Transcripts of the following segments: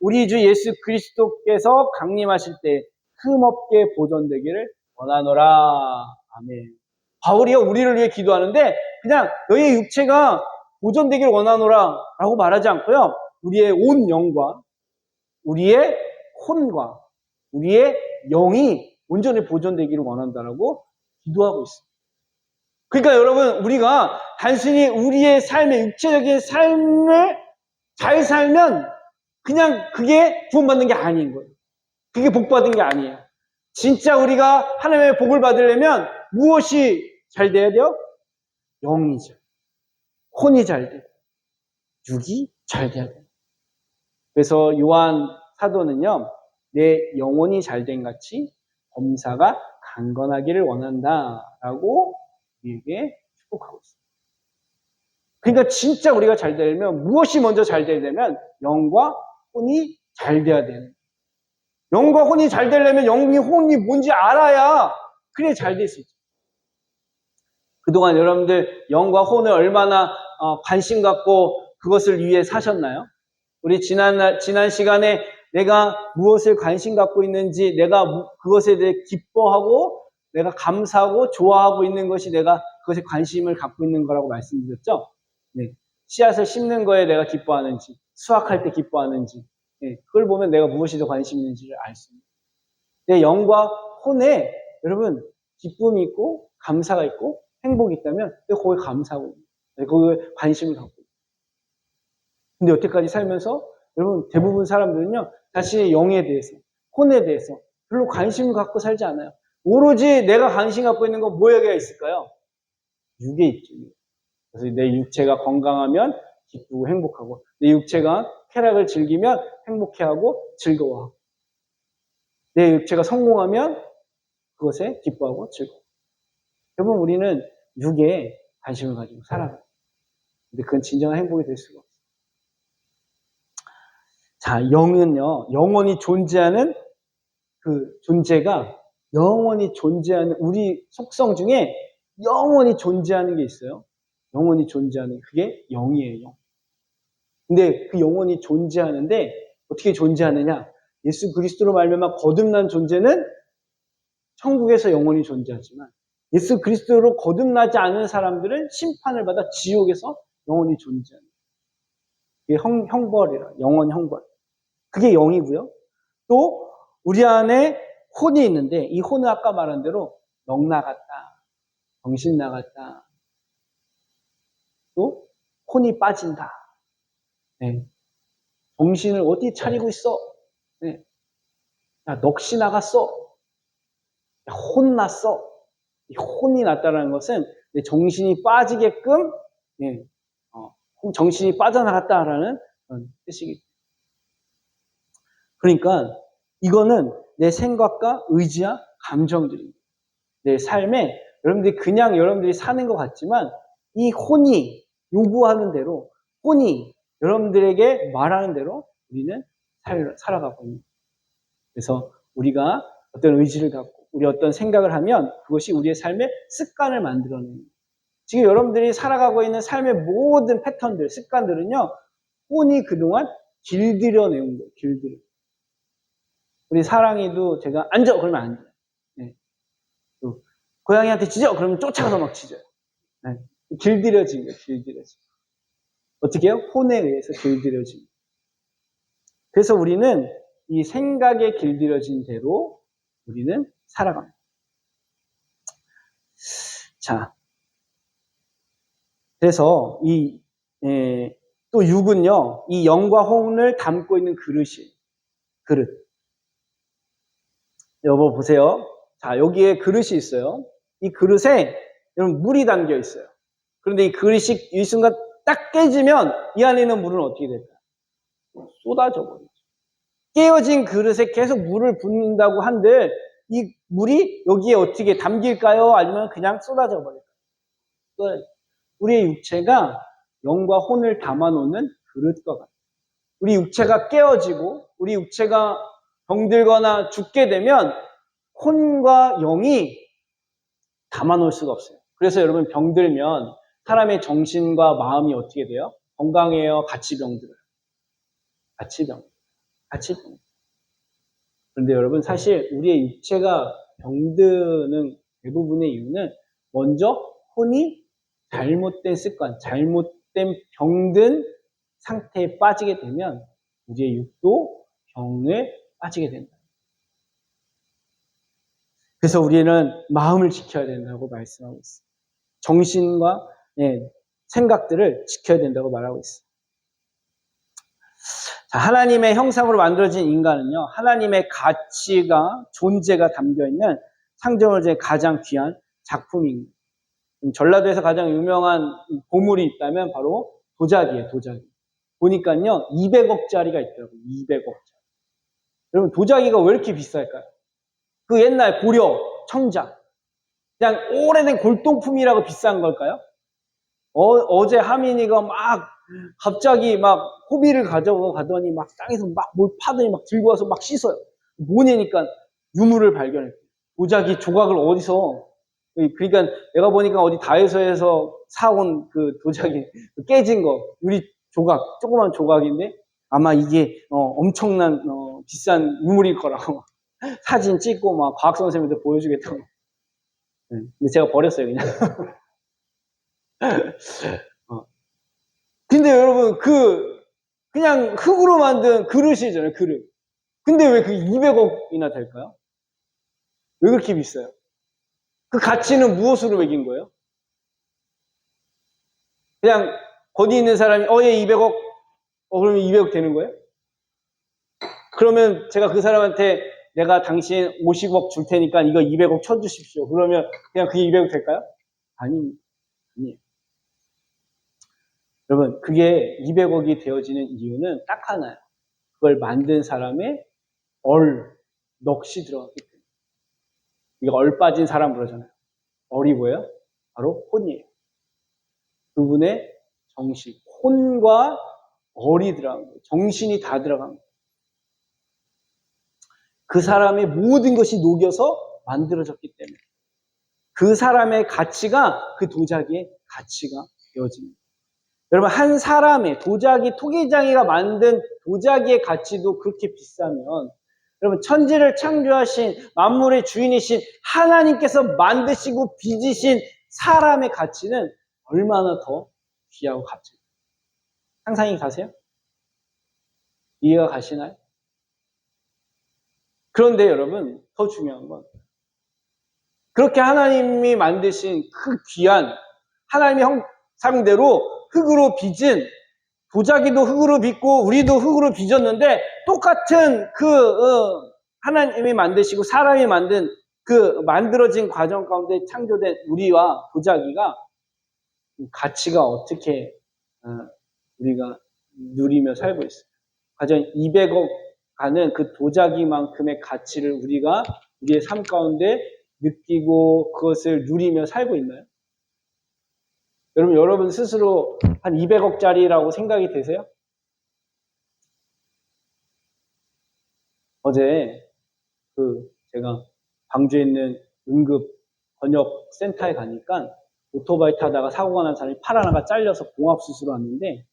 우리 주 예수 그리스도께서 강림하실 때 흠없게 보존되기를 원하노라. 아멘. 바울이요, 우리를 위해 기도하는데 그냥 너희의 육체가 보존되기를 원하노라 라고 말하지 않고요, 우리의 온 영과 우리의 혼과 우리의 영이 온전히 보존되기를 원한다라고 기도하고 있습니다. 그러니까 여러분, 우리가 단순히 우리의 삶의 육체적인 삶을 잘 살면 그냥 그게 구원받는 게 아닌 거예요. 그게 복받은 게 아니에요. 진짜 우리가 하나님의 복을 받으려면 무엇이 잘 돼야 돼요? 영이죠. 혼이 잘 돼요. 육이 잘 돼야 돼요. 그래서 요한 사도는요, 내 영혼이 잘된 같이 범사가 강건하기를 원한다라고 우리에게 축복하고 있습니다. 그러니까 진짜 우리가 잘 되려면 무엇이 먼저 잘 되려면 영과 혼이 잘 돼야 되는. 영과 혼이 잘 되려면 영이 혼이 뭔지 알아야 그래 잘 될 수 있죠. 그동안 여러분들 영과 혼을 얼마나 관심 갖고 그것을 위해 사셨나요? 우리 지난 시간에 내가 무엇을 관심 갖고 있는지, 내가 그것에 대해 기뻐하고 내가 감사하고 좋아하고 있는 것이 내가 그것에 관심을 갖고 있는 거라고 말씀드렸죠? 네. 씨앗을 심는 거에 내가 기뻐하는지, 수확할 때 기뻐하는지, 네. 그걸 보면 내가 무엇이 더 관심 있는지를 알 수 있습니다. 내 영과 혼에 여러분 기쁨이 있고 감사가 있고 행복이 있다면 거기에 감사하고 거기에 관심을 갖고 있어요. 근데 여태까지 살면서 여러분 대부분 사람들은요, 자신의 영에 대해서, 혼에 대해서 별로 관심을 갖고 살지 않아요. 오로지 내가 관심 갖고 있는 건 뭐에게 있을까요? 육에 있죠. 그래서 내 육체가 건강하면 기쁘고 행복하고, 내 육체가 쾌락을 즐기면 행복해하고 즐거워하고, 내 육체가 성공하면 그것에 기뻐하고 즐거워. 여러분, 우리는 육에 관심을 가지고 살아가요. 근데 그건 진정한 행복이 될 수가 없어요. 자, 영은요, 영원히 존재하는 그 존재가, 영원히 존재하는 우리 속성 중에 영원히 존재하는 게 있어요. 영원히 존재하는, 그게 영이에요, 영. 근데 그 영원히 존재하는데 어떻게 존재하느냐? 예수 그리스도로 말미암아 거듭난 존재는 천국에서 영원히 존재하지만, 예수 그리스도로 거듭나지 않은 사람들은 심판을 받아 지옥에서 영원히 존재하는, 그게 형벌이라, 영원 형벌. 그게 영이고요. 또 우리 안에 혼이 있는데, 이 혼은 아까 말한 대로 넋 나갔다, 정신 나갔다, 또 혼이 빠진다. 네. 정신을 어디 차리고 있어? 네. 야, 넋이 나갔어. 야, 혼 났어. 이 혼이 났다는 것은 내 정신이 빠지게끔, 네. 정신이 빠져나갔다라는 그런 뜻이겠죠. 그러니까 이거는 내 생각과 의지와 감정들입니다. 내 삶에 여러분들이 그냥 여러분들이 사는 것 같지만, 이 혼이 요구하는 대로, 혼이 여러분들에게 말하는 대로 우리는 살아가고 있는 거예요. 그래서 우리가 어떤 의지를 갖고 우리 어떤 생각을 하면 그것이 우리의 삶의 습관을 만들어내는 거예요. 지금 여러분들이 살아가고 있는 삶의 모든 패턴들, 습관들은요, 혼이 그동안 길들여내온 거예요. 길들여. 우리 사랑이도 제가 앉아 그러면 앉아요. 네. 또 고양이한테 짖어 그러면 쫓아가서 막 짖어요. 네. 길들여진 거예요. 길들여진. 어떻게 해요? 혼에 의해서 길들여진 거예요. 그래서 우리는 이 생각에 길들여진 대로 우리는 살아갑니다. 자, 그래서 또 육은요, 이 영과 혼을 담고 있는 그릇이에요. 그릇. 여보 보세요. 자, 여기에 그릇이 있어요. 이 그릇에 여러분 물이 담겨 있어요. 그런데 이 그릇이 이 순간 딱 깨지면 이 안에 있는 물은 어떻게 될까요? 쏟아져 버리죠. 깨어진 그릇에 계속 물을 붓는다고 한들 이 물이 여기에 어떻게 담길까요? 아니면 그냥 쏟아져 버릴까요? 우리의 육체가 영과 혼을 담아놓는 그릇과 같아요. 우리 육체가 깨어지고 우리 육체가 병들거나 죽게 되면 혼과 영이 담아놓을 수가 없어요. 그래서 여러분 병들면 사람의 정신과 마음이 어떻게 돼요? 건강해요? 같이 병들어요? 같이 병들어요. 갇힐 뻔했어요. 그런데 여러분, 사실 우리의 육체가 병드는 대부분의 이유는 먼저 혼이 잘못된 습관, 잘못된 병든 상태에 빠지게 되면 우리의 육도 병에 빠지게 된다. 그래서 우리는 마음을 지켜야 된다고 말씀하고 있어요. 정신과 생각들을 지켜야 된다고 말하고 있어요. 자, 하나님의 형상으로 만들어진 인간은요, 하나님의 가치가, 존재가 담겨있는 창조물 중에 가장 귀한 작품입니다. 전라도에서 가장 유명한 보물이 있다면 바로 도자기예요, 도자기. 보니까요, 200억짜리가 있더라고요, 200억짜리. 여러분, 도자기가 왜 이렇게 비쌀까요? 그 옛날 고려, 청자. 그냥 오래된 골동품이라고 비싼 걸까요? 어제 하민이가 갑자기 호비를 가져고 가더니 땅에서 뭘 파더니 들고 와서 씻어요. 뭐냐니까 유물을 발견했어요. 도자기 조각을 어디서, 그러니까 내가 보니까 어디 다이소에서 사온 그 도자기, 깨진 거, 유리 조각, 조그만 조각인데 아마 이게 엄청난 비싼 유물일 거라고 사진 찍고 과학 선생님한테 보여주겠다고. 근데 제가 버렸어요, 그냥. 근데 여러분, 그냥 흙으로 만든 그릇이잖아요, 그릇. 근데 왜 그 200억이나 될까요? 왜 그렇게 비싸요? 그 가치는 무엇으로 매긴 거예요? 그냥 거기 있는 사람이 얘 200억, 그러면 200억 되는 거예요? 그러면 제가 그 사람한테 내가 당신 50억 줄 테니까 이거 200억 쳐주십시오. 그러면 그냥 그게 200억 될까요? 아니에요. 여러분, 그게 200억이 되어지는 이유는 딱 하나예요. 그걸 만든 사람의 넋이 들어갔기 때문에. 이거 빠진 사람 그러잖아요. 얼이 뭐예요? 바로 혼이에요. 그분의 정신, 혼과 얼이 들어간 거예요. 정신이 다 들어간 거예요. 그 사람의 모든 것이 녹여서 만들어졌기 때문에 그 사람의 가치가 그 도자기의 가치가 되어집니다. 여러분, 한 사람의 토기장이가 만든 도자기의 가치도 그렇게 비싸면 여러분, 천지를 창조하신 만물의 주인이신 하나님께서 만드시고 빚으신 사람의 가치는 얼마나 더 귀하고 값집니까? 상상이 가세요? 이해가 가시나요? 그런데 여러분, 더 중요한 건 그렇게 하나님이 만드신 그 귀한 하나님의 형상대로 흙으로 빚은 도자기도 흙으로 빚고 우리도 흙으로 빚었는데 똑같은 하나님이 만드시고 사람이 만든 만들어진 과정 가운데 창조된 우리와 도자기가 가치가 어떻게 우리가 누리며 살고 있어요. 가령 200억 가는 그 도자기만큼의 가치를 우리가 우리의 삶 가운데 느끼고 그것을 누리며 살고 있나요? 여러분 스스로 한 200억짜리라고 생각이 되세요? 어제 제가 광주에 있는 응급 번역 센터에 가니까 오토바이 타다가 사고가 난 사람이 팔 하나가 잘려서 봉합수술을 왔는데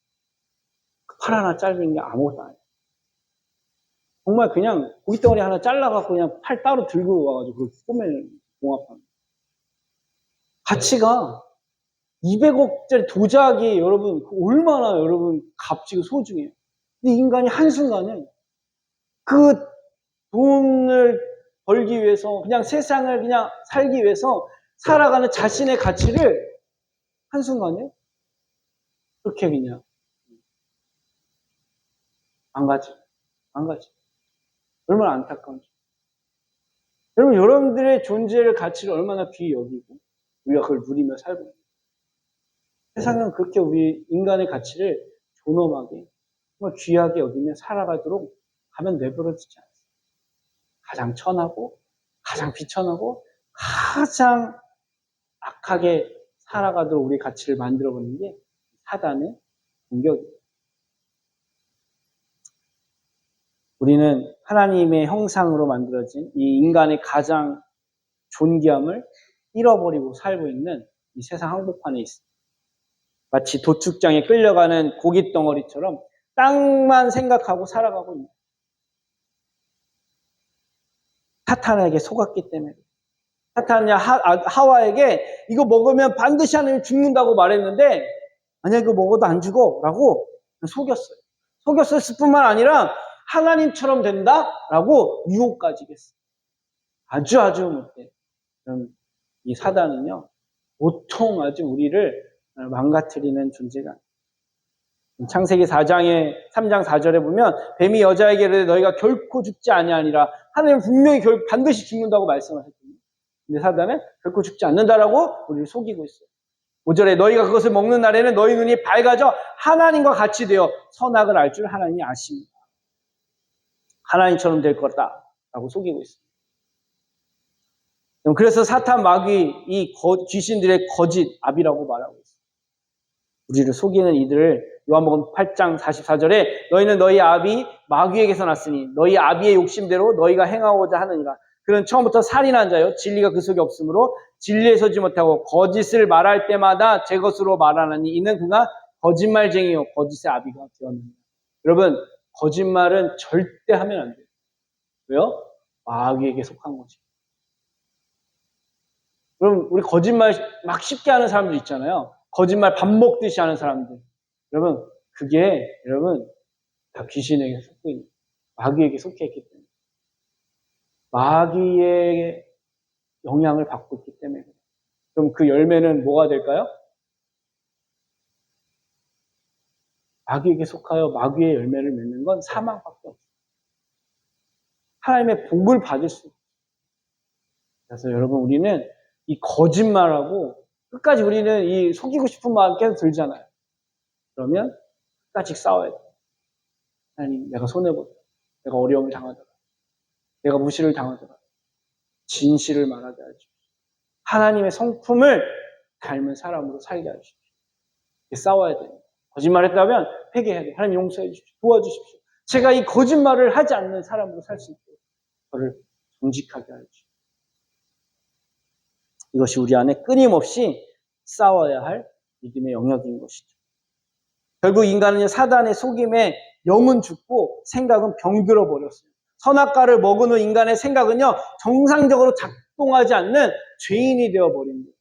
그 팔 하나 잘린 게 아무것도 아니에요. 정말 그냥 고깃덩어리 하나 잘라갖고 그냥 팔 따로 들고 와가지고 그걸 꼬매는 봉합하는. 가치가 200억짜리 도자기 여러분 얼마나 여러분 값지고 소중해요. 근데 인간이 한순간에 그 돈을 벌기 위해서 그냥 세상을 그냥 살기 위해서 살아가는 자신의 가치를 한순간에 그렇게 그냥 망가지. 얼마나 안타까운지. 여러분, 여러분들의 존재를 가치를 얼마나 귀히 여기고 우리가 그걸 누리며 살고 있는. 세상은 그렇게 우리 인간의 가치를 존엄하게 정말 귀하게 여기며 살아가도록 하면 내버려지지 않습니다. 가장 천하고 가장 비천하고 가장 악하게 살아가도록 우리 가치를 만들어버리는 게 사단의 공격입니다. 우리는 하나님의 형상으로 만들어진 이 인간의 가장 존귀함을 잃어버리고 살고 있는 이 세상 한복판에 있습니다. 마치 도축장에 끌려가는 고깃덩어리처럼 땅만 생각하고 살아가고 있는. 사탄에게 속았기 때문에. 사탄이 하와에게 이거 먹으면 반드시 하나님 죽는다고 말했는데 아니야 이거 먹어도 안 죽어 라고 속였어요. 속였을 뿐만 아니라 하나님처럼 된다라고 유혹까지 했어요. 아주 못해. 그럼 이 사단은요 보통 아주 우리를 망가뜨리는 존재가 아니에요. 창세기 3장 4절에 보면 뱀이 여자에게 이르되 너희가 결코 죽지 아니하니라. 하나님은 분명히 반드시 죽는다고 말씀하셨거든요. 근데 사단은 결코 죽지 않는다라고 우리를 속이고 있어요. 5절에 너희가 그것을 먹는 날에는 너희 눈이 밝아져 하나님과 같이 되어 선악을 알 줄 하나님이 아십니다. 하나님처럼 될 거다라고 속이고 있어요. 그래서 사탄 마귀 이 귀신들의 거짓 압이라고 말하고 있어요. 우리를 속이는 이들을 요한복음 8장 44절에 너희는 너희 아비 마귀에게서 났으니 너희 아비의 욕심대로 너희가 행하고자 하느니라. 그는 처음부터 살인한 자요 진리가 그 속에 없으므로 진리에 서지 못하고 거짓을 말할 때마다 제 것으로 말하나니 이는 그가 거짓말쟁이요 거짓의 아비가 되었느니라. 여러분 거짓말은 절대 하면 안 돼요. 왜요? 마귀에게 속한 거지. 그럼 우리 거짓말 막 쉽게 하는 사람들 있잖아요. 거짓말 밥 먹듯이 하는 사람들. 여러분 그게 다 귀신에게 속고 있는 마귀에게 속해 있기 때문에 마귀의 영향을 받고 있기 때문에 그럼 그 열매는 뭐가 될까요? 마귀에게 속하여 마귀의 열매를 맺는 건 사망밖에 없어요. 하나님의 복을 받을 수 없어요. 그래서 여러분 우리는 이 거짓말하고 끝까지 우리는 이 속이고 싶은 마음 계속 들잖아요. 그러면 끝까지 싸워야 돼요. 하나님 내가 손해보다 내가 어려움을 당하더라 내가 무시를 당하더라 진실을 말하게 하십시오. 하나님의 성품을 닮은 사람으로 살게 하십시오. 싸워야 돼요. 거짓말했다면 회개해야 돼요. 하나님 용서해 주십시오. 도와주십시오. 제가 이 거짓말을 하지 않는 사람으로 살 수 있도록 저를 정직하게 하십시오. 이것이 우리 안에 끊임없이 싸워야 할 믿음의 영역인 것이죠. 결국 인간은 사단의 속임에 영은 죽고 생각은 병들어 버렸어요. 선악과를 먹은 후 인간의 생각은요 정상적으로 작동하지 않는 죄인이 되어버린 거예요.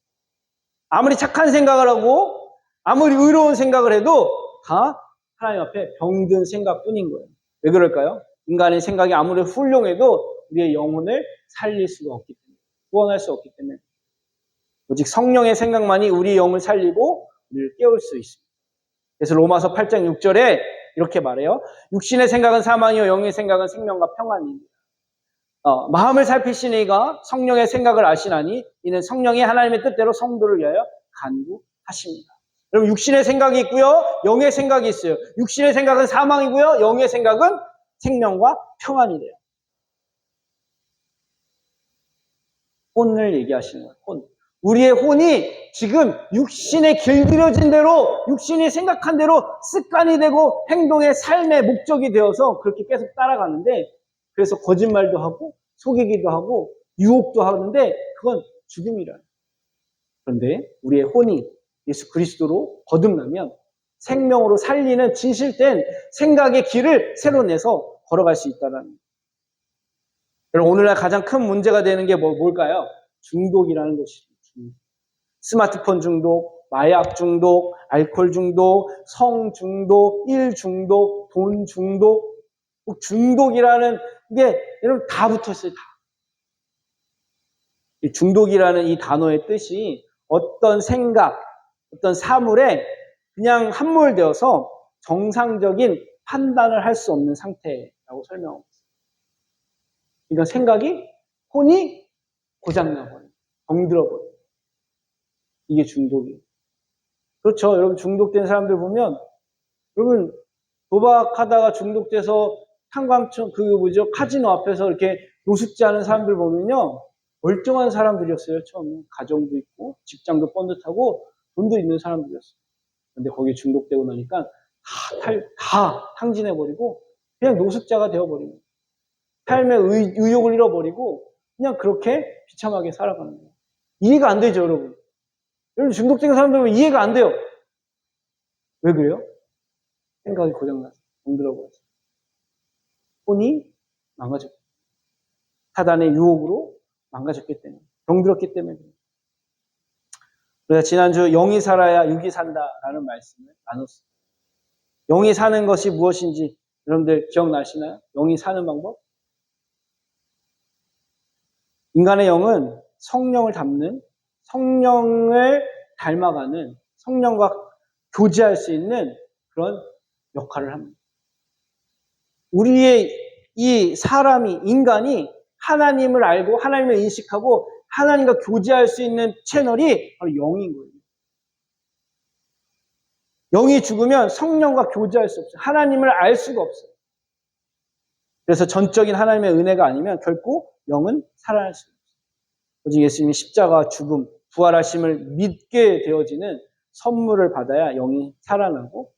아무리 착한 생각을 하고 아무리 의로운 생각을 해도 다 하나님 앞에 병든 생각뿐인 거예요. 왜 그럴까요? 인간의 생각이 아무리 훌륭해도 우리의 영혼을 살릴 수가 없기 때문에 구원할 수 없기 때문에 오직 성령의 생각만이 우리 영을 살리고 우리를 깨울 수 있습니다. 그래서 로마서 8장 6절에 이렇게 말해요. 육신의 생각은 사망이요 영의 생각은 생명과 평안입니다. 마음을 살피시는 이가 성령의 생각을 아시나니 이는 성령이 하나님의 뜻대로 성도를 위하여 간구하십니다. 여러분 육신의 생각이 있고요. 영의 생각이 있어요. 육신의 생각은 사망이고요. 영의 생각은 생명과 평안이래요. 혼을 얘기하시는 거예요. 혼. 우리의 혼이 지금 육신에 길들여진 대로 육신이 생각한 대로 습관이 되고 행동의 삶의 목적이 되어서 그렇게 계속 따라가는데 그래서 거짓말도 하고 속이기도 하고 유혹도 하는데 그건 죽음이라요. 그런데 우리의 혼이 예수 그리스도로 거듭나면 생명으로 살리는 진실된 생각의 길을 새로 내서 걸어갈 수 있다는 거예요. 여러분 오늘날 가장 큰 문제가 되는 게 뭘까요? 중독이라는 것이죠. 스마트폰 중독, 마약 중독, 알코올 중독, 성 중독, 일 중독, 돈 중독, 중독이라는 게 여러분 다 붙어있어요. 다. 이 중독이라는 이 단어의 뜻이 어떤 생각, 어떤 사물에 그냥 함몰되어서 정상적인 판단을 할 수 없는 상태라고 설명하고 있어요. 그러니까 생각이, 혼이 고장나버려요. 병들어버려요. 이게 중독이에요. 그렇죠. 여러분 중독된 사람들 보면 여러분 도박하다가 중독돼서 탄광촌 카지노 앞에서 이렇게 노숙자하는 사람들 보면요. 멀쩡한 사람들이었어요. 처음에 가정도 있고 직장도 번듯하고 돈도 있는 사람들이었어요. 근데 거기에 중독되고 나니까 다 탕진해버리고 그냥 노숙자가 되어버리는 거예요. 삶의 의욕을 잃어버리고 그냥 그렇게 비참하게 살아가는 거예요. 이해가 안 되죠, 여러분. 여러분 중독된 사람들은 이해가 안 돼요. 왜 그래요? 생각이 고장나서 병들어버렸어요. 혼이 망가졌어요. 사단의 유혹으로 망가졌기 때문에, 병들었기 때문에. 그래서 지난주 영이 살아야 육이 산다라는 말씀을 나눴습니다. 영이 사는 것이 무엇인지 여러분들 기억나시나요? 영이 사는 방법? 인간의 영은 성령을 닮는, 성령을 닮아가는, 성령과 교제할 수 있는 그런 역할을 합니다. 우리의 이 사람이, 인간이 하나님을 알고 하나님을 인식하고 하나님과 교제할 수 있는 채널이 바로 영인 거예요. 영이 죽으면 성령과 교제할 수 없어요. 하나님을 알 수가 없어요. 그래서 전적인 하나님의 은혜가 아니면 결코 영은 살아날 수 없어요. 오직 예수님이 십자가, 죽음, 부활하심을 믿게 되어지는 선물을 받아야 영이 살아나고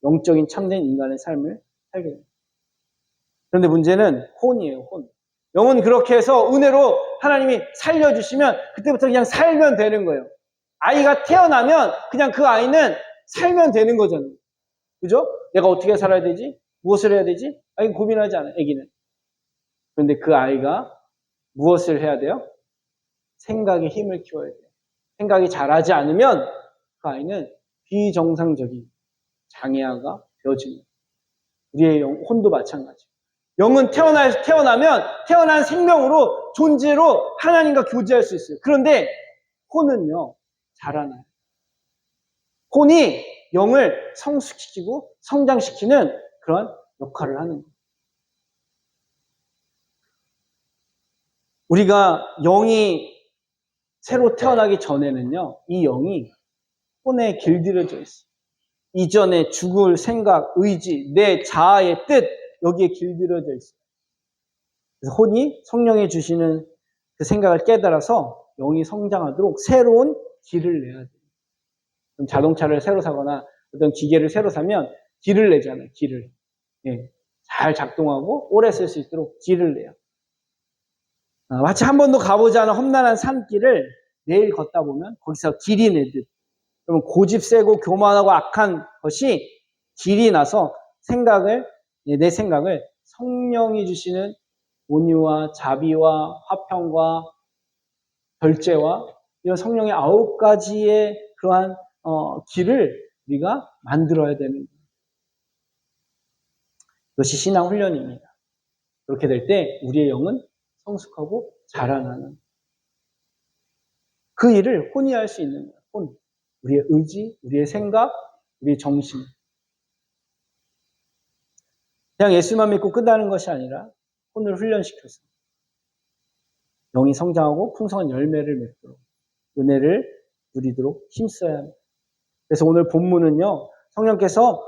영적인 참된 인간의 삶을 살게 됩니다. 그런데 문제는 혼이에요, 혼. 영은 그렇게 해서 은혜로 하나님이 살려주시면 그때부터 그냥 살면 되는 거예요. 아이가 태어나면 그냥 그 아이는 살면 되는 거잖아요. 그죠? 내가 어떻게 살아야 되지? 무엇을 해야 되지? 아이 고민하지 않아요, 아기는. 그런데 그 아이가 무엇을 해야 돼요? 생각에 힘을 키워야 돼요. 생각이 잘하지 않으면 그 아이는 비정상적인 장애아가 되어집니다. 우리의 혼도 마찬가지예요. 영은 태어나면 태어난 생명으로, 존재로 하나님과 교제할 수 있어요. 그런데 혼은요, 자라나요. 혼이 영을 성숙시키고 성장시키는 그런 역할을 하는 거예요. 우리가 영이 새로 태어나기 전에는요, 이 영이 혼에 길들여져 있어요. 이전에 죽을 생각, 의지, 내 자아의 뜻, 여기에 길들여져 있어요. 그래서 혼이 성령이 주시는 그 생각을 깨달아서 영이 성장하도록 새로운 길을 내야 돼요. 그럼 자동차를 새로 사거나 어떤 기계를 새로 사면 길을 내잖아요. 길을. 예, 잘 작동하고 오래 쓸 수 있도록 길을 내요. 마치 한 번도 가보지 않은 험난한 산길을 내일 걷다 보면 거기서 길이 내듯, 그러면 고집 세고 교만하고 악한 것이 길이 나서 내 생각을 성령이 주시는 온유와 자비와 화평과 절제와 이런 성령의 9가지의 그러한 길을 우리가 만들어야 되는 거예요. 그것이 신앙 훈련입니다. 그렇게 될 때 우리의 영은 성숙하고 자라나는 그 일을 혼이 할 수 있는 거예요. 혼. 우리의 의지, 우리의 생각, 우리의 정신. 그냥 예수만 믿고 끝나는 것이 아니라 혼을 훈련시켜서 영이 성장하고 풍성한 열매를 맺도록 은혜를 누리도록 힘써야 합니다. 그래서 오늘 본문은요, 성령께서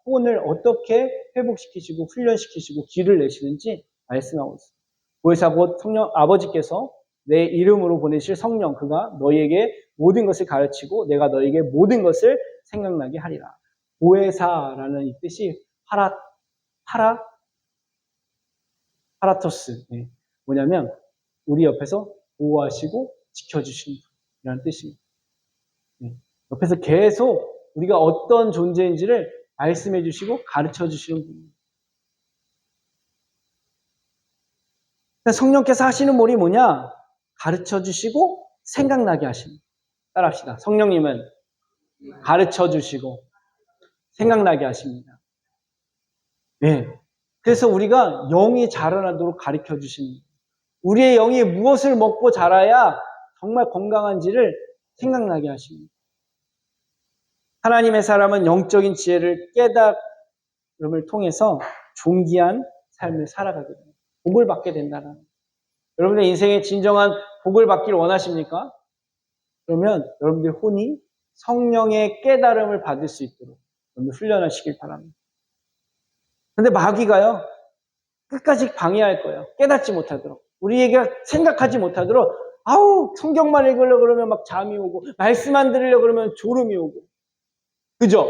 혼을 어떻게 회복시키시고 훈련시키시고 길을 내시는지 말씀하고 있습니다. 보혜사 곧 성령 아버지께서 내 이름으로 보내실 성령, 그가 너희에게 모든 것을 가르치고 내가 너희에게 모든 것을 생각나게 하리라. 보혜사라는 이 뜻이 파라토스. 뭐냐면 우리 옆에서 보호하시고 지켜주시는 분이라는 뜻입니다. 옆에서 계속 우리가 어떤 존재인지를 말씀해 주시고 가르쳐 주시는 분입니다. 성령께서 하시는 일이 뭐냐? 가르쳐 주시고 생각나게 하십니다. 따라합시다. 성령님은 가르쳐 주시고 생각나게 하십니다. 네. 그래서 우리가 영이 자라나도록 가르쳐 주십니다. 우리의 영이 무엇을 먹고 자라야 정말 건강한지를 생각나게 하십니다. 하나님의 사람은 영적인 지혜를 깨달음을 통해서 존귀한 삶을 살아가게 됩니다. 복을 받게 된다는. 여러분의 인생에 진정한 복을 받기를 원하십니까? 그러면 여러분들 혼이 성령의 깨달음을 받을 수 있도록 여러분들 훈련하시길 바랍니다. 근데 마귀가요, 끝까지 방해할 거예요. 깨닫지 못하도록. 우리에게 생각하지 못하도록, 성경만 읽으려고 그러면 막 잠이 오고, 말씀 안 들으려고 그러면 졸음이 오고. 그죠?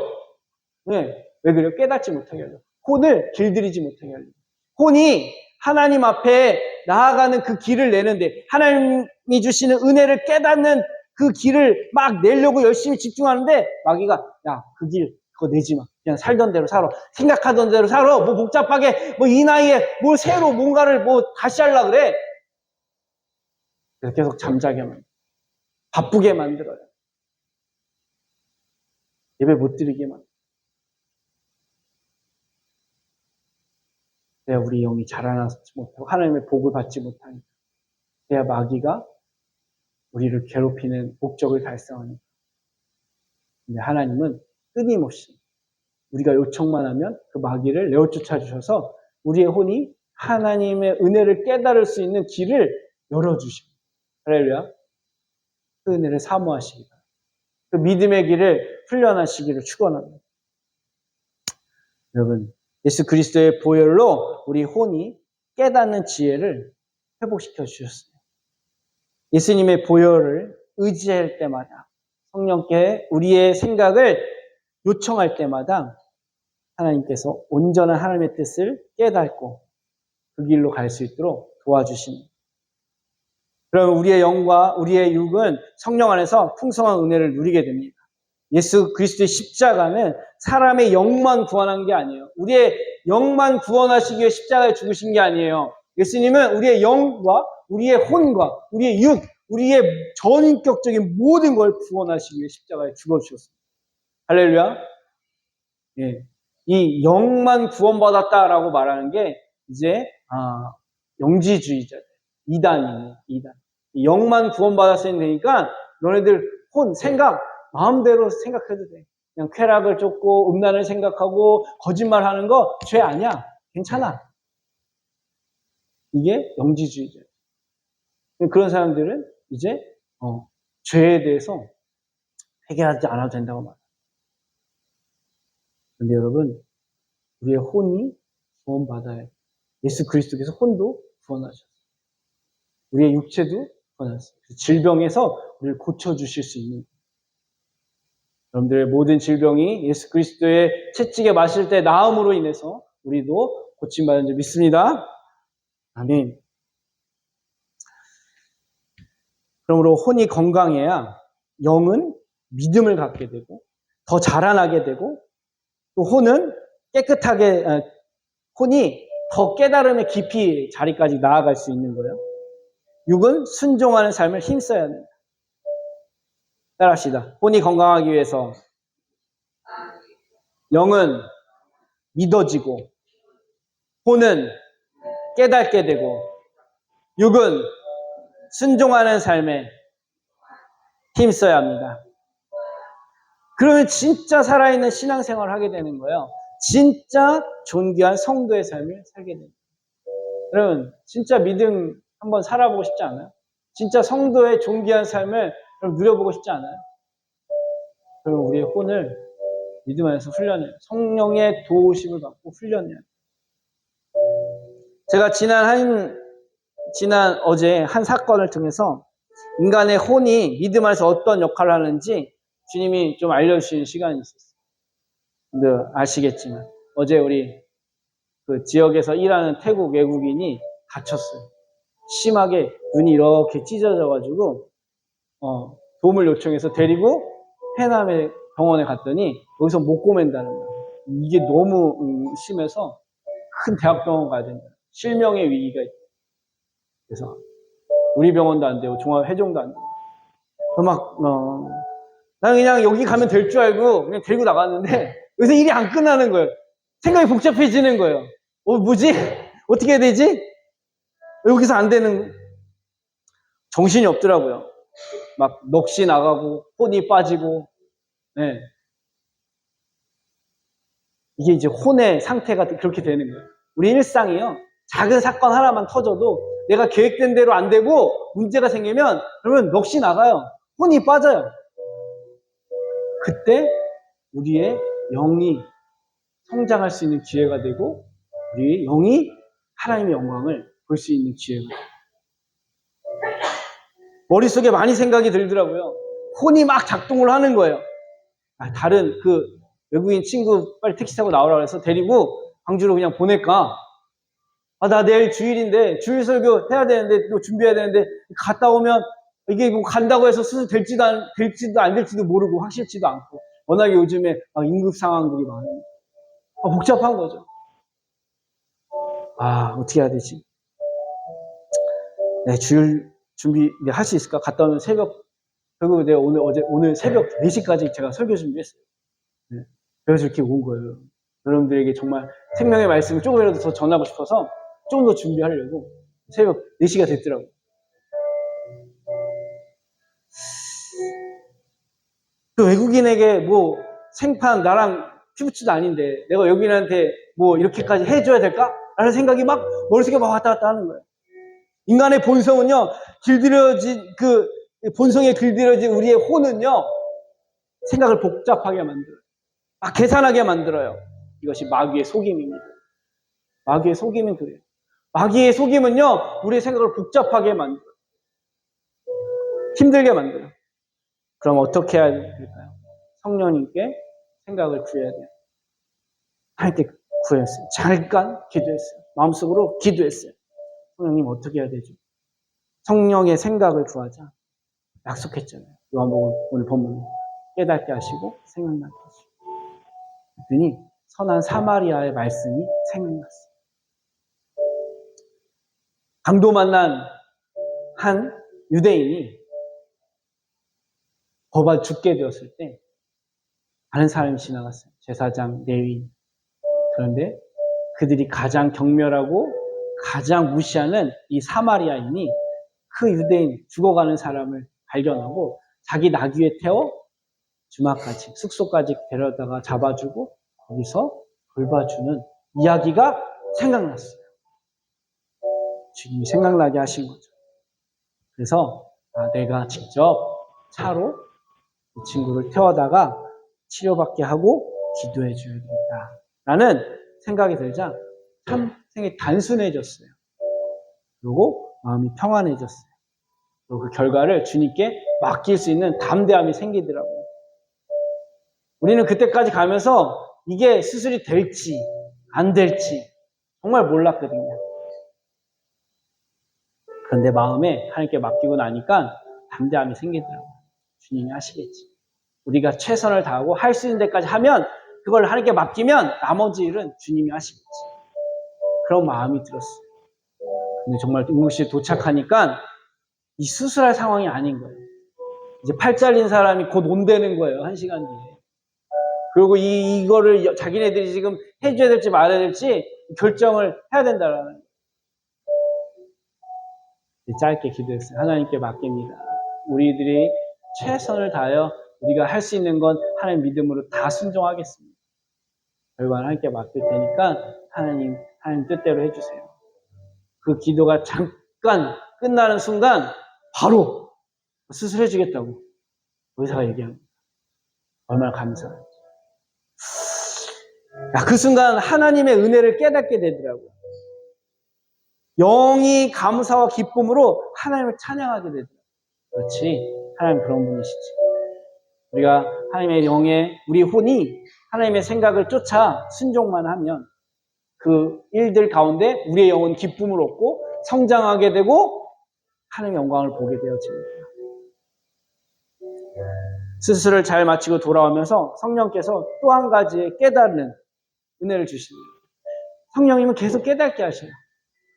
네. 왜 그래요? 깨닫지 못하게 하려고. 혼을 길들이지 못하게 하려고. 혼이 하나님 앞에 나아가는 그 길을 내는데, 하나님이 주시는 은혜를 깨닫는 그 길을 막 내려고 열심히 집중하는데, 마귀가, 야, 그 길, 그거 내지 마. 그냥 살던 대로 살아. 생각하던 대로 살아. 뭐 복잡하게, 뭐 이 나이에 뭘 새로 뭔가를 뭐 다시 하려고 그래. 그래서 계속 잠자게 만들어요. 바쁘게 만들어요. 예배 못 드리게 만들어요. 내가 우리 영이 자라나지 못하고 하나님의 복을 받지 못하니까. 내가 마귀가 우리를 괴롭히는 목적을 달성하니까. 근데 하나님은 끊임없이 우리가 요청만 하면 그 마귀를 내어쫓아 주셔서 우리의 혼이 하나님의 은혜를 깨달을 수 있는 길을 열어주십니다. 할렐루야. 그 은혜를 사모하시기 바랍니다. 그 믿음의 길을 훈련하시기를 축원합니다. 여러분, 예수 그리스도의 보혈로 우리 혼이 깨닫는 지혜를 회복시켜 주셨습니다. 예수님의 보혈을 의지할 때마다, 성령께 우리의 생각을 요청할 때마다 하나님께서 온전한 하나님의 뜻을 깨닫고 그 길로 갈 수 있도록 도와주십니다. 그러면 우리의 영과 우리의 육은 성령 안에서 풍성한 은혜를 누리게 됩니다. 예수 그리스도의 십자가는 사람의 영만 구원한 게 아니에요. 우리의 영만 구원하시기 위해 십자가에 죽으신 게 아니에요. 예수님은 우리의 영과 우리의 혼과 우리의 육, 우리의 전인격적인 모든 걸 구원하시기 위해 십자가에 죽어주셨습니다. 할렐루야. 예. 이 영만 구원받았다라고 말하는 게 이제 영지주의자들, 이단이네, 이단. 영만 구원받았으면 되니까 너네들 혼, 생각 마음대로 생각해도 돼. 그냥 쾌락을 쫓고 음란을 생각하고 거짓말하는 거 죄 아니야. 괜찮아. 이게 영지주의자. 그런 사람들은 이제 죄에 대해서 회개하지 않아도 된다고 말해요. 그런데 여러분, 우리의 혼이 구원받아야 해요. 예수 그리스도께서 혼도 구원하셨어요. 우리의 육체도 구원하셨어요. 질병에서 우리를 고쳐주실 수 있는. 여러분들의 모든 질병이 예수 그리스도의 채찍에 맞을 때 나음으로 인해서 우리도 고침받은 줄 믿습니다. 아멘. 그러므로 혼이 건강해야 영은 믿음을 갖게 되고 더 자라나게 되고 또 혼은 깨끗하게 혼이 더 깨달음의 깊이 자리까지 나아갈 수 있는 거예요. 육은 순종하는 삶을 힘써야 합니다. 따라합시다. 혼이 건강하기 위해서 영은 믿어지고 혼은 깨닫게 되고 육은 순종하는 삶에 힘써야 합니다. 그러면 진짜 살아있는 신앙생활을 하게 되는 거예요. 진짜 존귀한 성도의 삶을 살게 됩니다. 여러분, 진짜 믿음 한번 살아보고 싶지 않아요? 진짜 성도의 존귀한 삶을 누려보고 싶지 않아요? 그럼 우리의 혼을 믿음 안에서 훈련해요. 성령의 도우심을 받고 훈련해요. 제가 지난 어제 한 사건을 통해서 인간의 혼이 믿음 안에서 어떤 역할을 하는지 주님이 좀 알려주시는 시간이 있었어요. 근데 아시겠지만 어제 우리 그 지역에서 일하는 태국 외국인이 다쳤어요. 심하게 눈이 이렇게 찢어져가지고 도움을 요청해서 데리고 해남의 병원에 갔더니 여기서 못 고맨다는 거예요. 이게 너무 심해서 큰 대학병원 가야 된다. 실명의 위기가 있다. 그래서 우리 병원도 안 되고 종합회종도 안 되고 나는 그냥 여기 가면 될 줄 알고 그냥 데리고 나갔는데 여기서 일이 안 끝나는 거예요. 생각이 복잡해지는 거예요. 뭐지? 어떻게 해야 되지? 여기서 안 되는 정신이 없더라고요. 막 넋이 나가고 혼이 빠지고 네. 이게 이제 혼의 상태가 그렇게 되는 거예요. 우리 일상이요. 작은 사건 하나만 터져도 내가 계획된 대로 안 되고 문제가 생기면 그러면 넋이 나가요. 혼이 빠져요. 그때 우리의 영이 성장할 수 있는 기회가 되고 우리의 영이 하나님의 영광을 볼 수 있는 기회가 돼요. 머릿속에 많이 생각이 들더라고요. 혼이 막 작동을 하는 거예요. 다른 그 외국인 친구 빨리 택시 타고 나오라고 해서 데리고 광주로 그냥 보낼까? 나 내일 주일인데 주일 설교 해야 되는데 또 준비해야 되는데 갔다 오면 이게 뭐 간다고 해서 수술 될지도 안 될지도 모르고 확실치도 않고 워낙에 요즘에 응급 상황들이 많아요. 복잡한 거죠. 어떻게 해야 되지? 네, 주일 준비할 수 있을까? 갔다 오면 결국 내가 오늘 새벽 4시까지 제가 설교 준비했어요. 네. 그래서 이렇게 온 거예요. 여러분들에게 정말 생명의 말씀을 조금이라도 더 전하고 싶어서 좀 더 준비하려고 새벽 4시가 됐더라고요. 그 외국인에게 뭐 생판 나랑 피부치도 아닌데 내가 외국인한테 뭐 이렇게까지 해줘야 될까? 라는 생각이 막 머릿속에 막 왔다 갔다 하는 거예요. 인간의 본성은요, 본성에 길들여진 우리의 혼은요, 생각을 복잡하게 만들어요. 막 계산하게 만들어요. 이것이 마귀의 속임입니다. 마귀의 속임은 그래요. 마귀의 속임은요, 우리의 생각을 복잡하게 만들어요. 힘들게 만들어요. 그럼 어떻게 해야 될까요? 성령님께 생각을 구해야 돼요. 하나님께 구했어요. 잠깐 기도했어요. 마음속으로 기도했어요. 성령님 어떻게 해야 되죠? 성령의 생각을 구하자. 약속했잖아요. 요한복음 오늘 본문에 깨닫게 하시고 생각나게 하시고. 그랬더니 선한 사마리아의 말씀이 생각났어요. 강도 만난 한 유대인이 법을 죽게 되었을 때 많은 사람이 지나갔어요. 제사장, 레위인. 그런데 그들이 가장 경멸하고 가장 무시하는 이 사마리아인이 그 유대인 죽어가는 사람을 발견하고 자기 나귀에 태워 주막까지 숙소까지 데려다가 잡아주고 거기서 돌봐주는 이야기가 생각났어요. 주님이 생각나게 하신 거죠. 그래서 내가 직접 차로 이 친구를 태워다가 치료받게 하고 기도해 줘야겠다 라는 생각이 들자 참 생각이 단순해졌어요. 그리고 마음이 평안해졌어요. 그리고 그 결과를 주님께 맡길 수 있는 담대함이 생기더라고요. 우리는 그때까지 가면서 이게 수술이 될지 안 될지 정말 몰랐거든요. 그런데 마음에 하나님께 맡기고 나니까 담대함이 생기더라고요. 주님이 하시겠지. 우리가 최선을 다하고 할 수 있는 데까지 하면 그걸 하나님께 맡기면 나머지 일은 주님이 하시겠지. 그런 마음이 들었어요. 근데 정말 응급실에 도착하니까 이 수술할 상황이 아닌 거예요. 이제 팔 잘린 사람이 곧 온다는 거예요. 1시간 뒤에. 그리고 이거를 자기네들이 지금 해줘야 될지 말아야 될지 결정을 해야 된다라는 거예요. 짧게 기도했어요. 하나님께 맡깁니다. 우리들이 최선을 다하여 우리가 할 수 있는 건 하나님 믿음으로 다 순종하겠습니다. 결과는 하나님께 맡길 테니까 하나님 뜻대로 해주세요. 그 기도가 잠깐 끝나는 순간 바로 수술해주겠다고 의사가 얘기합니다. 얼마나 감사한지. 그 순간 하나님의 은혜를 깨닫게 되더라고요. 영이 감사와 기쁨으로 하나님을 찬양하게 되더라고요. 그렇지, 하나님 그런 분이시지. 우리가 하나님의 영에 우리 혼이 하나님의 생각을 쫓아 순종만 하면 그 일들 가운데 우리의 영은 기쁨을 얻고 성장하게 되고 하나님의 영광을 보게 되어집니다. 수술을 잘 마치고 돌아오면서 성령께서 또 한 가지의 깨달는 은혜를 주십니다. 성령님은 계속 깨닫게 하셔요.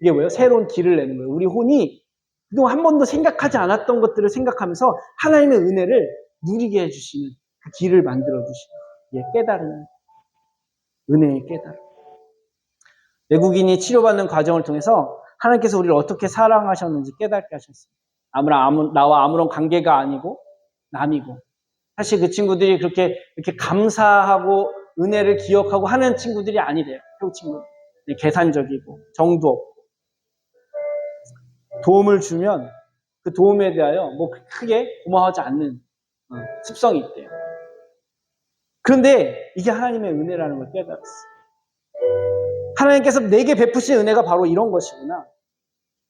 이게 뭐예요? 새로운 길을 내는 거예요. 우리 혼이 그동안 한 번도 생각하지 않았던 것들을 생각하면서 하나님의 은혜를 누리게 해주시는 그 길을 만들어 주시는 이게 깨달은 은혜의 깨달음. 외국인이 치료받는 과정을 통해서 하나님께서 우리를 어떻게 사랑하셨는지 깨닫게 하셨어요. 나와 아무런 관계가 아니고 남이고 사실 그 친구들이 그렇게 이렇게 감사하고 은혜를 기억하고 하는 친구들이 아니래요. 태국 친구들. 계산적이고 정도 없고 도움을 주면 그 도움에 대하여 뭐 크게 고마워하지 않는 습성이 있대요. 그런데 이게 하나님의 은혜라는 걸 깨달았어요. 하나님께서 내게 베푸신 은혜가 바로 이런 것이구나.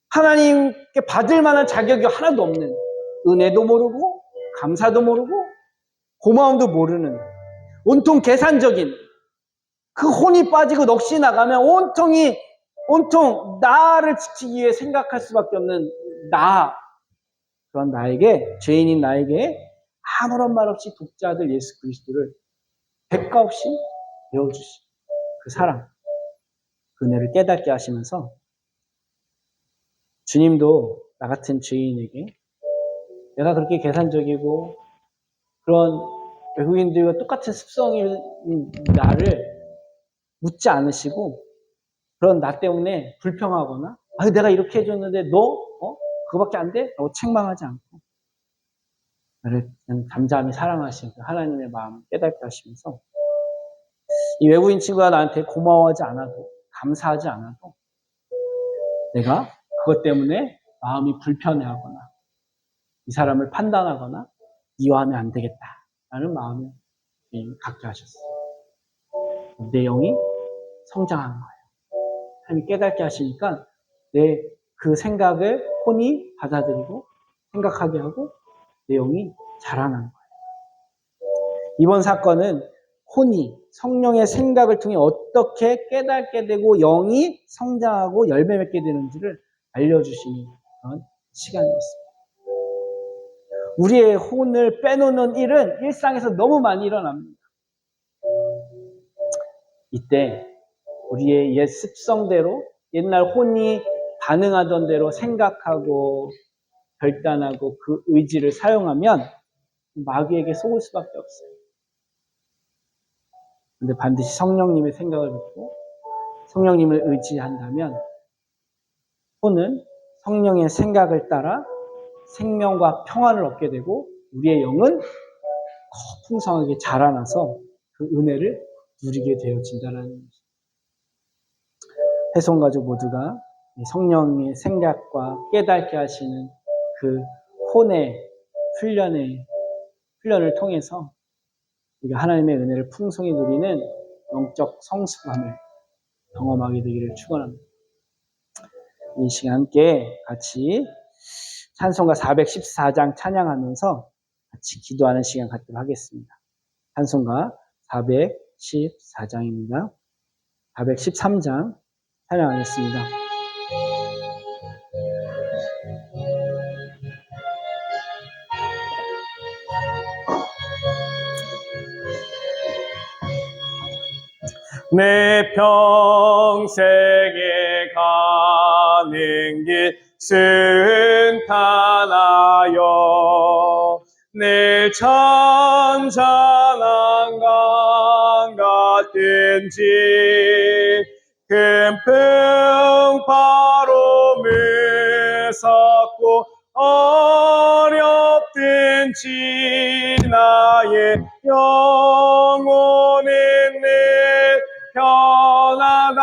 하나님께 받을 만한 자격이 하나도 없는 은혜도 모르고 감사도 모르고 고마움도 모르는 온통 계산적인 그 혼이 빠지고 넋이 나가면 온통 나를 지키기 위해 생각할 수밖에 없는 그런 나에게 죄인인 나에게 아무런 말 없이 독자들 예수 그리스도를 대가 없이 내어주신 그 사랑 그 은혜를 깨닫게 하시면서 주님도 나 같은 죄인에게 내가 그렇게 계산적이고 그런 외국인들과 똑같은 습성인 나를 묻지 않으시고 그런 나 때문에 불평하거나 내가 이렇게 해줬는데 너 그거밖에 안 돼? 라고 책망하지 않고 나를 그냥 담담히 사랑하신 그 하나님의 마음을 깨닫게 하시면서 이 외국인 친구가 나한테 고마워하지 않아도 감사하지 않아도 내가 그것 때문에 마음이 불편해하거나 이 사람을 판단하거나 미워하면 안 되겠다라는 마음을 갖게 하셨어요. 내 영이 성장한 거예요. 하나님이 깨닫게 하시니까 내 그 생각을 혼이 받아들이고 생각하게 하고 내 영이 자라난 거예요. 이번 사건은 혼이 성령의 생각을 통해 어떻게 깨닫게 되고 영이 성장하고 열매 맺게 되는지를 알려주시는 그런 시간이었습니다. 우리의 혼을 빼놓는 일은 일상에서 너무 많이 일어납니다. 이때 우리의 옛 습성대로 옛날 혼이 반응하던 대로 생각하고 결단하고 그 의지를 사용하면 마귀에게 속을 수밖에 없어요. 근데 반드시 성령님의 생각을 듣고 성령님을 의지한다면 혼은 성령의 생각을 따라 생명과 평안을 얻게 되고 우리의 영은 풍성하게 자라나서 그 은혜를 누리게 되어진다는 것입니다. 해손가족 모두가 성령의 생각과 깨닫게 하시는 그 혼의 훈련을 통해서 우리가 하나님의 은혜를 풍성히 누리는 영적 성숙함을 경험하게 되기를 축원합니다. 이 시간 함께 같이 찬송가 414장 찬양하면서 같이 기도하는 시간 갖도록 하겠습니다. 찬송가 414장입니다. 413장 찬양하겠습니다. 내 평생에 가는 길 순탄하여 내 찬찬한 강 같은지 큰 풍파로 무섭고 어렵든지 나의 영혼은 늘 편하다.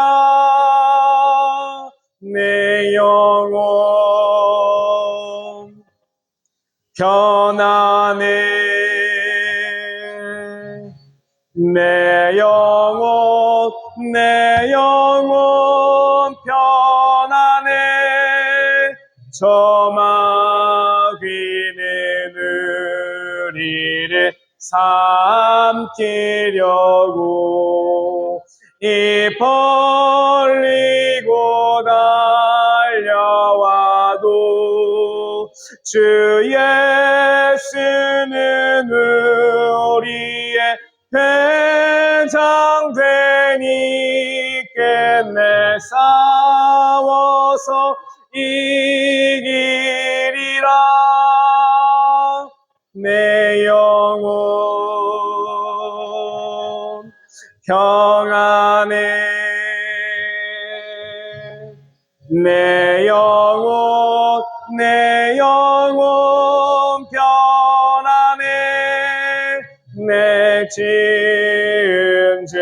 내 영혼 편하네. 내 영혼 편하네. 저 마귀는 우리를 삼키려고 입 벌리고 달려와도 주 예수는 우리의 대장되니 끝내 싸워서 이기리라. 내 영혼 평안해. 내 영혼 편안해. 내 지은 죄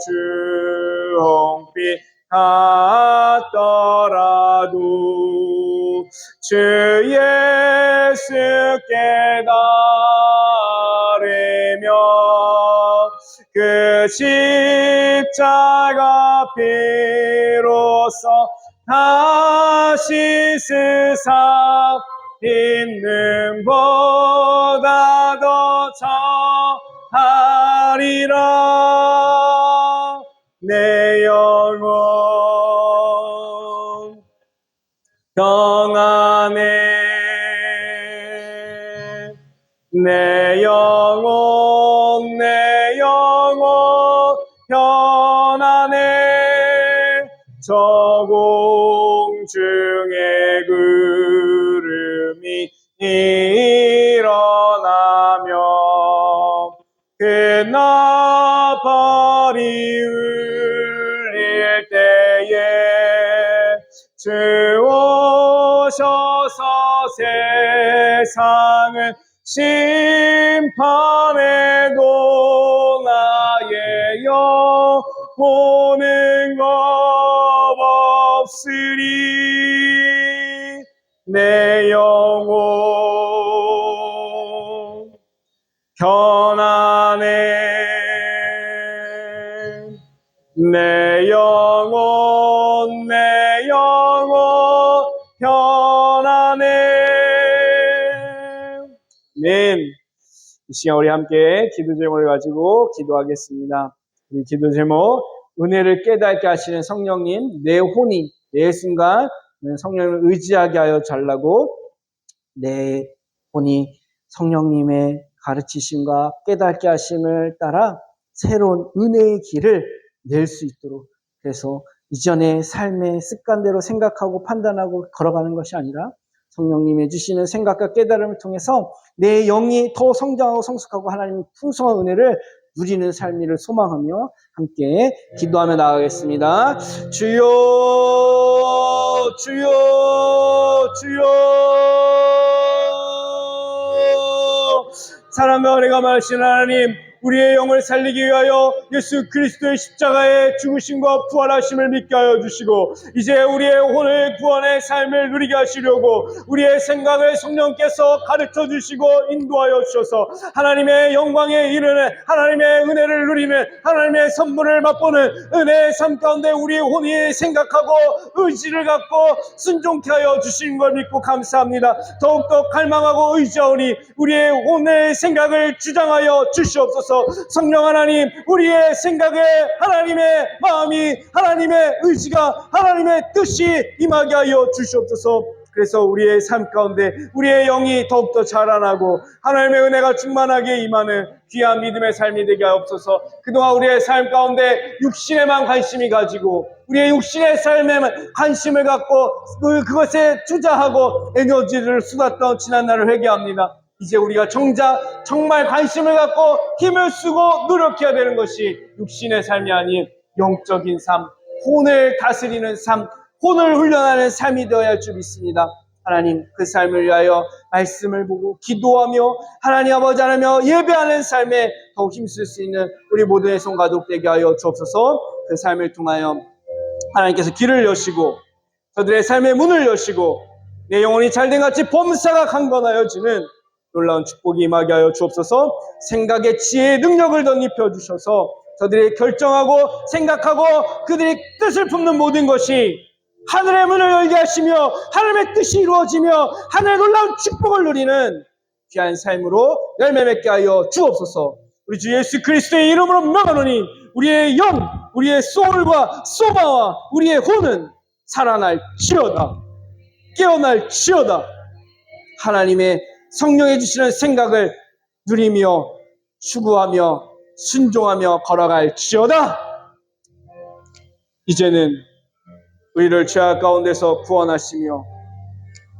주홍빛 같더라도 주 예수께 따르며 그 십자가 피로써 다시 세상 있는 보다 더 처하리라. 내 영혼 평안해. 내 영혼 편안해. 저 공중의 주오셔서 세상을 심판해도 나의 영혼은 없으리. 내 영혼 편안해. 내 영혼 편안해. 아멘. 이 시간 우리 함께 기도 제목을 가지고 기도하겠습니다. 우리 기도 제목, 은혜를 깨닫게 하시는 성령님, 내 혼이 매 순간 성령님을 의지하게 하여 달라고, 내 혼이 성령님의 가르치심과 깨닫게 하심을 따라 새로운 은혜의 길을 낼 수 있도록, 그래서 이전의 삶의 습관대로 생각하고 판단하고 걸어가는 것이 아니라 성령님이 주시는 생각과 깨달음을 통해서 내 영이 더 성장하고 성숙하고 하나님의 풍성한 은혜를 누리는 삶을 소망하며 함께 기도하며 나아가겠습니다. 주여, 주여, 주여. 사랑과 은혜가 많으신 하나님, 우리의 영을 살리기 위하여 예수 그리스도의 십자가의 죽으심과 부활하심을 믿게 하여 주시고, 이제 우리의 혼을 구원의 삶을 누리게 하시려고 우리의 생각을 성령께서 가르쳐 주시고 인도하여 주셔서 하나님의 영광에 이르는, 하나님의 은혜를 누리는, 하나님의 선물을 맛보는 은혜의 삶 가운데 우리의 혼이 생각하고 의지를 갖고 순종케 하여 주시는 걸 믿고 감사합니다. 더욱더 갈망하고 의지하오니 우리의 혼의 생각을 주장하여 주시옵소서. 성령 하나님, 우리의 생각에 하나님의 마음이, 하나님의 의지가, 하나님의 뜻이 임하게 하여 주시옵소서. 그래서 우리의 삶 가운데 우리의 영이 더욱더 자라나고 하나님의 은혜가 충만하게 임하는 귀한 믿음의 삶이 되게 하옵소서. 그동안 우리의 삶 가운데 육신에만 관심이 가지고 우리의 육신의 삶에만 관심을 갖고 그것에 투자하고 에너지를 쏟았던 지난 날을 회개합니다. 이제 우리가 정말 관심을 갖고 힘을 쓰고 노력해야 되는 것이 육신의 삶이 아닌 영적인 삶, 혼을 다스리는 삶, 혼을 훈련하는 삶이 되어야 할 줄 믿습니다. 하나님, 그 삶을 위하여 말씀을 보고 기도하며 하나님 아버지 하나며 예배하는 삶에 더욱 힘쓸 수 있는 우리 모두의 성가족 되게 하여 주옵소서. 그 삶을 통하여 하나님께서 길을 여시고 저들의 삶의 문을 여시고 내 영혼이 잘된 같이 범사가 강건하여지는 놀라운 축복이 임하게 하여 주옵소서. 생각의 지혜의 능력을 덧입혀 주셔서 저들이 결정하고 생각하고 그들이 뜻을 품는 모든 것이 하늘의 문을 열게 하시며 하늘의 뜻이 이루어지며 하늘의 놀라운 축복을 누리는 귀한 삶으로 열매 맺게 하여 주옵소서. 우리 주 예수 그리스도의 이름으로 명하노니 우리의 영, 우리의 소울과 소마와 우리의 혼은 살아날지어다, 깨어날지어다. 하나님의 성령이 주시는 생각을 누리며 추구하며 순종하며 걸어갈지어다. 이제는 우리를 죄악 가운데서 구원하시며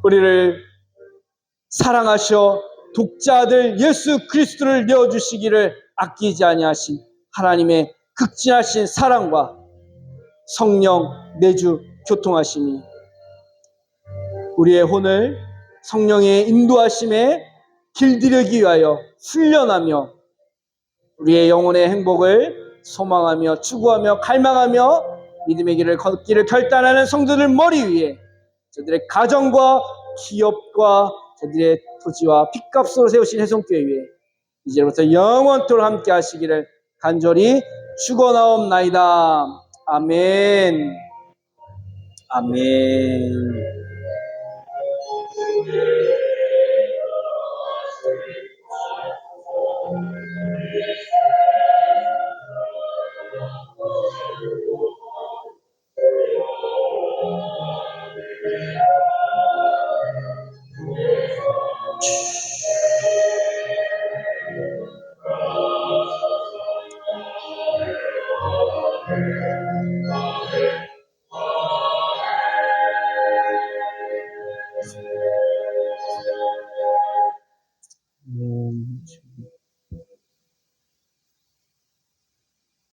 우리를 사랑하셔 독자들 예수 그리스도를 내어주시기를 아끼지 아니하신 하나님의 극진하신 사랑과 성령 내주 교통하심이 우리의 혼을 성령의 인도하심에 길들이기 위하여 훈련하며 우리의 영혼의 행복을 소망하며 추구하며 갈망하며 믿음의 길을 걷기를 결단하는 성도들 머리 위에 저들의 가정과 기업과 저들의 토지와 핏값으로 세우신 해성교회 위에 이제부터 영원토록 함께 하시기를 간절히 축원하옵나이다. 아멘. 아멘.